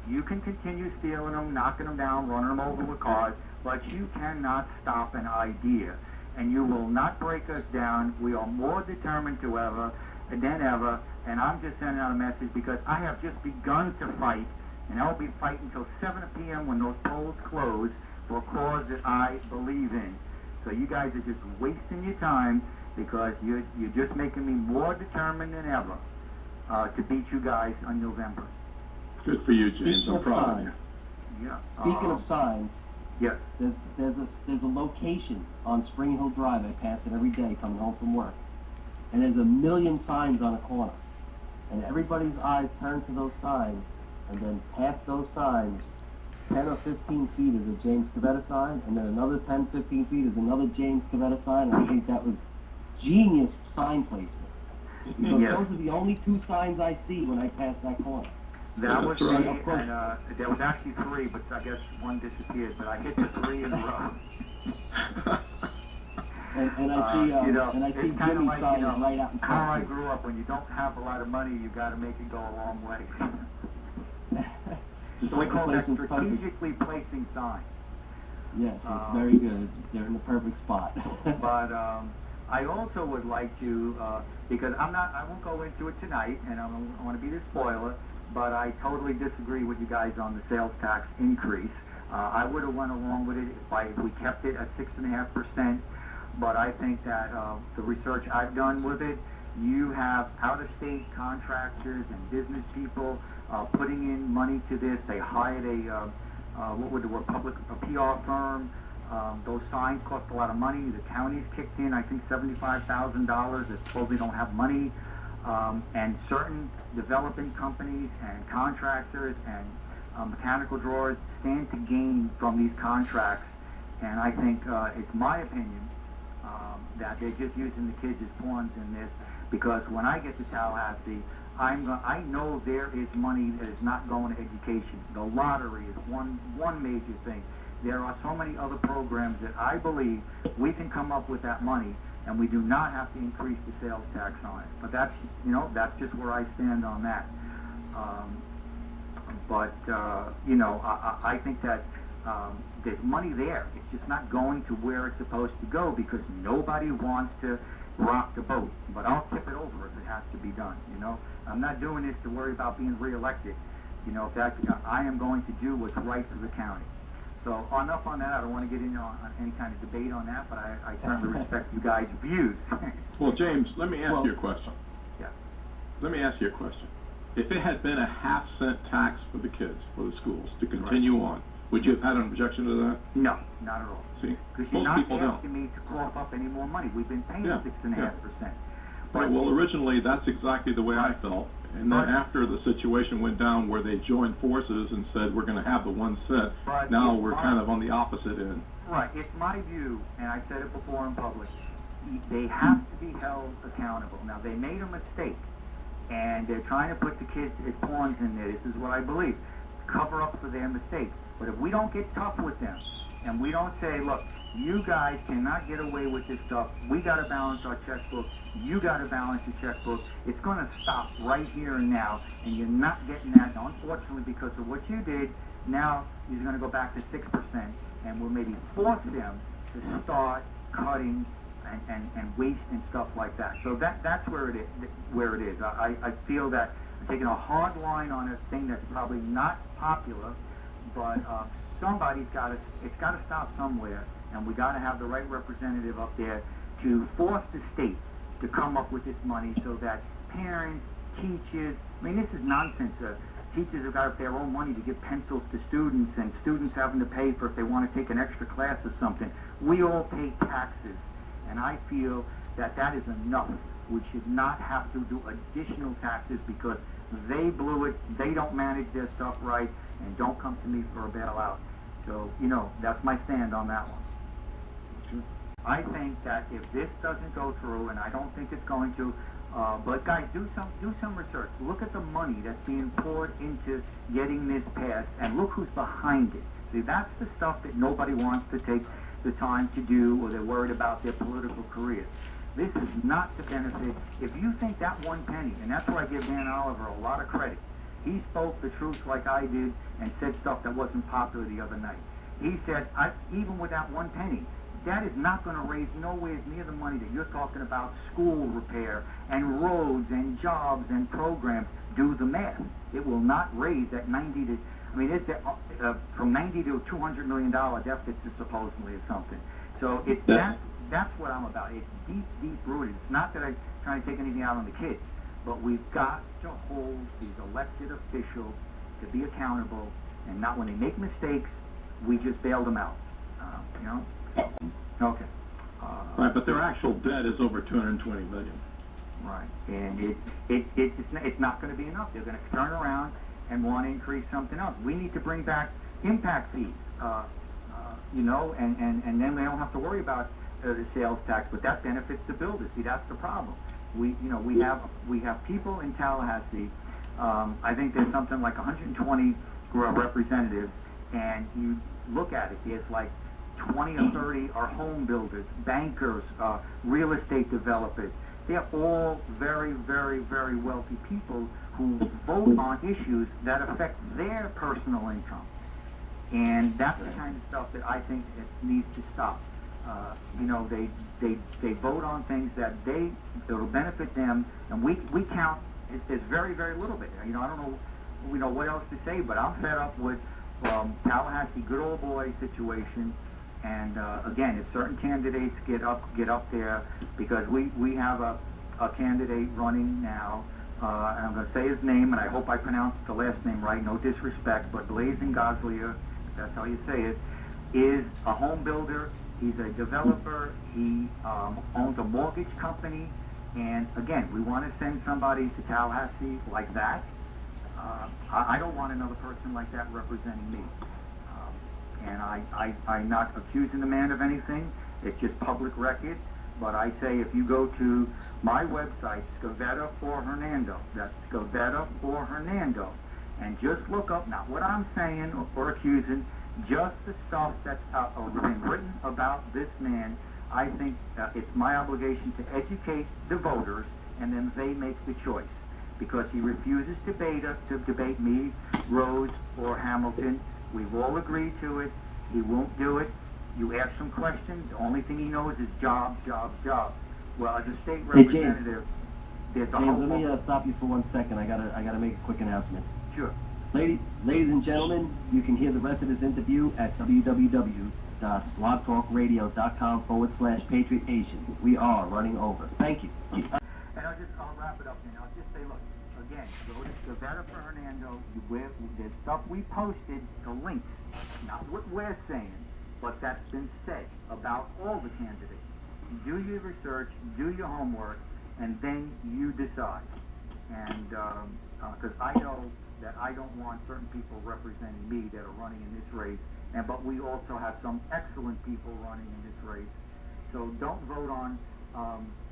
You can continue stealing them, knocking them down, running them over with cars, but you cannot stop an idea. And you will not break us down. We are more determined than ever, and I'm just sending out a message because I have just begun to fight, and I'll be fighting until 7 p.m. when those polls close for a cause that I believe in. So you guys are just wasting your time because you're just making me more determined than ever to beat you guys on November. Good for you, James. I'm proud of you. Yeah. Speaking of signs, yes. There's a location on Spring Hill Drive. I pass it every day coming home from work, and there's a million signs on a corner, and everybody's eyes turn to those signs, and then past those signs, 10 or 15 feet is a James Scavetta sign, and then another 10, 15 feet is another James Scavetta sign. And I think that was genius sign placement. Because those are the only two signs I see when I pass that corner. That was me, and there was actually 3, but I guess one disappeared. But I hit the 3 in a row. and I see it's kind of Jimmy's like, sign right out in front. How I grew up. When you don't have a lot of money, you got to make it go a long way. So we call that strategically placing signs. Yes, it's very good. They're in the perfect spot. But I also would like to, because I won't go into it tonight, and I don't want to be the spoiler, but I totally disagree with you guys on the sales tax increase. I would have went along with it if we kept it at 6.5%, but I think that the research I've done with it, you have out-of-state contractors and business people putting in money to this. They hired a PR firm. Those signs cost a lot of money. The county's kicked in, I think, $75,000 that supposedly don't have money. And certain developing companies and contractors and mechanical drawers stand to gain from these contracts. And I think it's my opinion that they're just using the kids as pawns in this, because when I get to Tallahassee, I know there is money that is not going to education. The lottery is one major thing. There are so many other programs that I believe we can come up with that money, and we do not have to increase the sales tax on it. But that's just where I stand on that. I think that there's money there. It's just not going to where it's supposed to go because nobody wants to rock the boat. But I'll tip it over if it has to be done. I'm not doing this to worry about being reelected. I am going to do what's right for the county. So enough on that. I don't want to get into any kind of debate on that, but I certainly respect you guys' views. Well, James, let me ask you a question. Yeah. Let me ask you a question. If it had been a half-cent tax for the kids, for the schools, to continue on, would you have had an objection to that? No, not at all. See, because you're not asking me to cough up any more money. We've been paying 6.5%. Right, well, originally, that's exactly the way I felt. And then after the situation went down where they joined forces and said, we're going to have the 1 cent, now we're kind of on the opposite end. Right. It's my view, and I said it before in public, they have to be held accountable. Now, they made a mistake, and they're trying to put the kids as pawns in there. This is what I believe. Cover up for their mistake. But if we don't get tough with them, and we don't say, look, you guys cannot get away with this stuff. We got to balance our checkbook. You got to balance your checkbook. It's going to stop right here and now, and you're not getting that. Now, unfortunately, because of what you did, now you're going to go back to 6%, and we'll maybe force them to start cutting and waste and stuff like that. So that's where it is. I feel that I'm taking a hard line on a thing that's probably not popular, but somebody's got to. It's got to stop somewhere. And we got to have the right representative up there to force the state to come up with this money so that parents, teachers, this is nonsense. Teachers have got up their own money to give pencils to students, and students having to pay for if they want to take an extra class or something. We all pay taxes, and I feel that that is enough. We should not have to do additional taxes because they blew it, they don't manage their stuff right, and don't come to me for a bailout. So, that's my stand on that one. I think that if this doesn't go through, and I don't think it's going to, but guys, do some research. Look at the money that's being poured into getting this passed, and look who's behind it. See, that's the stuff that nobody wants to take the time to do, or they're worried about their political careers. This is not to benefit. If you think that one penny, and that's why I give Dan Oliver a lot of credit. He spoke the truth like I did and said stuff that wasn't popular the other night. He said, even without one penny, that is not going to raise nowhere near the money that you're talking about, school repair and roads and jobs and programs. Do the math. It will not raise that 90 to, I mean, it's from 90 to $200 million deficit supposedly or something. So it's that's what I'm about. It's deep, deep rooted. It's not that I'm trying to take anything out on the kids, but we've got to hold these elected officials to be accountable, and not when they make mistakes, we just bail them out. You know? Okay. Right, but their actual debt is over $220 million. Right, and it's not going to be enough. They're going to turn around and want to increase something else. We need to bring back impact fees, you know, and then they don't have to worry about the sales tax, but that benefits the builders. See, that's the problem. We have people in Tallahassee. I think there's something like 120 representatives, and you look at it, there's like 20 or 30 are home builders, bankers, real estate developers. They're all very, very, very wealthy people who vote on issues that affect their personal income. And that's the kind of stuff that I think it needs to stop. You know, they vote on things that'll benefit them, and we count. It's very, very little bit. You know, I don't know, what else to say, but I'm fed up with Tallahassee good old boy situation. And again, if certain candidates get up there, because we have a candidate running now, and I'm going to say his name, and I hope I pronounced the last name right, no disrespect, but Blazing Goslia, if that's how you say it, is a home builder. He's a developer. He owns a mortgage company. And again, we want to send somebody to Tallahassee like that. I don't want another person like that representing me. And I'm not accusing the man of anything. It's just public record. But I say if you go to my website, Scavetta for Hernando, that's Scavetta for Hernando, and just look up, not what I'm saying or accusing, just the stuff that's been written about this man. I think it's my obligation to educate the voters, and then they make the choice. Because he refuses to debate me, Rose, or Hamilton. We've all agreed to it. He won't do it. You ask some questions. The only thing he knows is job, job, job. Well, as a state representative, there's a whole... James, let me stop you for 1 second. I gotta make a quick announcement. Sure. Ladies and gentlemen, you can hear the rest of this interview at www.blogtalkradio.com/Patriot Nation. We are running over. Thank you. And I'll wrap it up then. I'll just say, look, again, go to Scavetta for Hernando. The stuff we posted, the links, not what we're saying, but that's been said about all the candidates. Do your research, do your homework, and then you decide. And because I know that I don't want certain people representing me that are running in this race, but we also have some excellent people running in this race. So don't vote on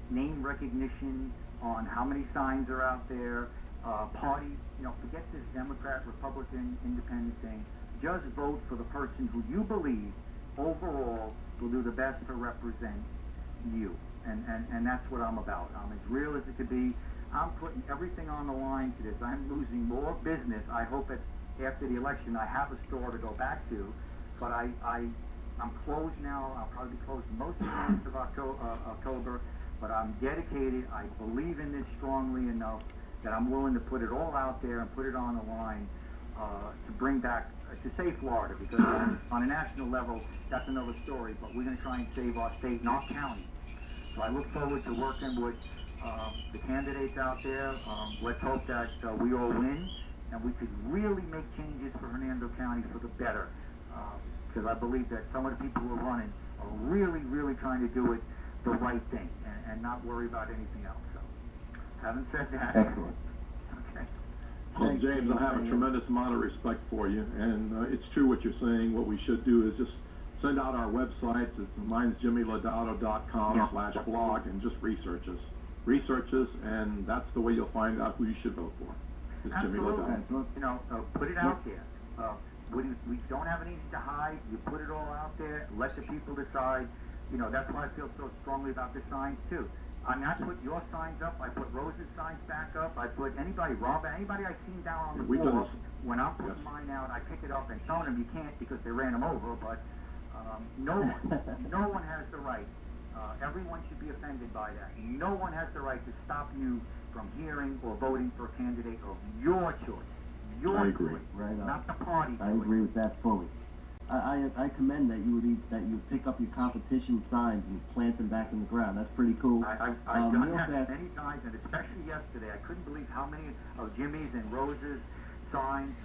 name recognition, on how many signs are out there, party, forget this Democrat, Republican, Independent thing. Just vote for the person who you believe overall will do the best to represent you. And that's what I'm about. I'm as real as it could be. I'm putting everything on the line to this. I'm losing more business. I hope that after the election I have a store to go back to, but I'm closed now. I'll probably be closed most of the month of October, but I'm dedicated. I believe in this strongly enough that I'm willing to put it all out there and put it on the line to bring back, to save Florida, because on a national level, that's another story, but we're going to try and save our state and our county. So I look forward to working with the candidates out there. Let's hope that we all win, and we could really make changes for Hernando County for the better, because I believe that some of the people who are running are really, really trying to do it the right thing and not worry about anything else. So, having said that, excellent. Okay. Well, James, I have a tremendous amount of respect for you, and it's true what you're saying. What we should do is just send out our websites. Mine's jimmylodato.com/blog, and just research us. And that's the way you'll find out who you should vote for. It's Jimmy Lodato. Put it out there. We don't have anything to hide. You put it all out there. Let the people decide. That's why I feel so strongly about the signs too. I mean, I put your signs up, I put Rose's signs back up, I put anybody, Rob, anybody I seen down on the We've done floor, this. when I'm putting mine out, I pick it up, and some of them you can't because they ran them over, but no one has the right. Everyone should be offended by that. No one has the right to stop you from hearing or voting for a candidate of your choice. Your choice, right on. not the party I choice. agree with that fully. I commend that you would pick up your competition signs and plant them back in the ground. That's pretty cool. I've done that many times, and especially yesterday. I couldn't believe how many of Jimmy's and Rose's signs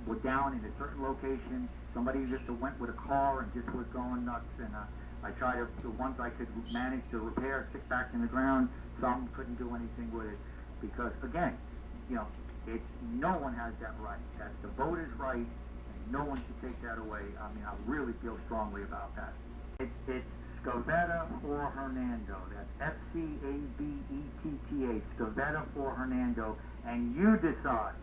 were down in a certain location. Somebody just went with a car and just was going nuts, and I tried to, the ones I could manage to repair, stick back in the ground. Some couldn't do anything with it because, again, you know, no one has that right. That's the voter's right, and no one should take that away. I mean, I really feel strongly about that. It's Scavetta for Hernando. That's Scavetta for Hernando, and you decide.